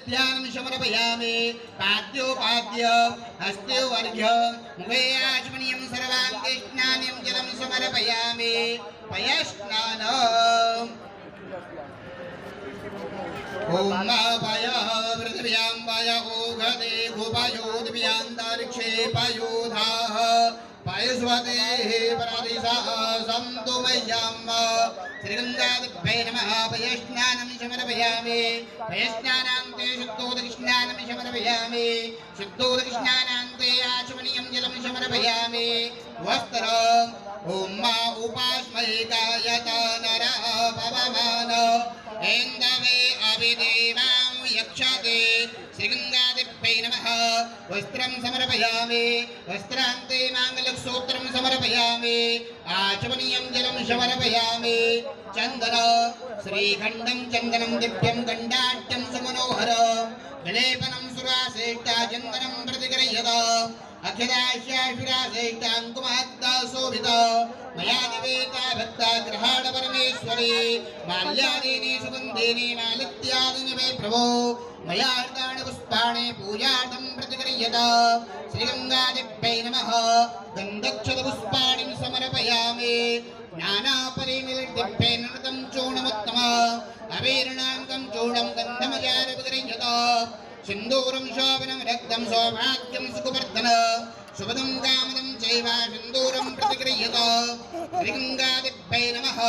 नैवेद्यान् समर्पयामि पाद्योपाद्य हस्त्योर्घ्य मुखे आचमनीयं सर्वाङ्गे स्नानं जलं समर्पयामि पयस्नानम् ओम पाय पृथिव्यां पाय ओघते गोपायोद्भियान्तरिक्षेपयोधाः पायस्वते परादिशा सन्तु मह्यं श्रीगङ्गादिभ्यै नमः पयस्नानं समर्पयामि पयस्नानान्ते शुद्धोदकस्नानं समर्पयामि शुद्धोदकस्नानान्ते आचमनीयं जलं समर्पयामि वस्त्रम् ओम उपास्मै गायता नरः पवमान ऐन्दवे अभिदेवां यक्षते श्रीगङ्गादिभ्यै नमः वस्त्रं समर्पयामि वस्त्रान्ते माङ्गल्यसूत्रं समर्पयामि आचमनीयं जलं समर्पयामि चन्दन श्रीखण्डं चन्दनं दिव्यं गण्डाढ्यं सुमनोहरं विलेपनं सुराश्रेष्ठा चन्दनं प्रतिगृह्यत अखिलाश्याशुराश्रेष्ठाङ्कुमहद्दाशोभित मया निवेदिता भक्ता ग्रहाण परमेश्वरी माल्यादीनि सुगन्धीनि मालित्यादीनि मे प्रभो मया हृतानि पुष्पाणि पूजार्थं प्रतिगृह्यत श्रीगङ्गादिभ्यै नमः गन्धक्षतपुष्पाणि समर्पयामि नानापरिनिर्दिभ्यै नृतं चूर्णमुत्तम अवीर्णाङ्कं चूर्णं गन्धमजारविगृह्यत सिन्दूरं शोभनं रक्तं सौभाग्यं सुखवर्धन शुभदं कामदं चैव सिन्दूरं प्रतिगृह्यत श्रीगङ्गादिभ्यै नमः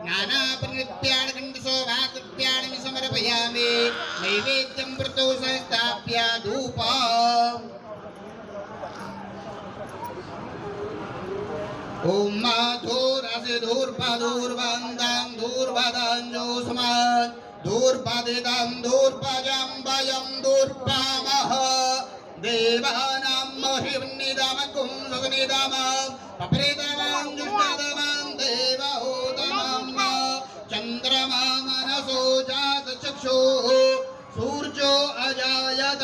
नानापरिनित्यानि खण्डसौभाग्यानि समर्पयामि नैवेद्यं वृतौ संस्थाप्य धूपम् ओम माधुरसि धूर्पधूर्वन्दां धूर्वदाञ्जोस्मात् धूर्पदिदं धूर्पजं वयं धूर्पामः देवानां महिम्निदमकुं सुगनिदमं पप्रेतमां जुष्टदमं देवहूतमं चन्द्रमा मनसो जातचक्षुः सूर्यो अजायत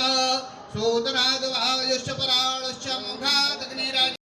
सूतरागवायुश्च पराणश्च मुखादग्निरज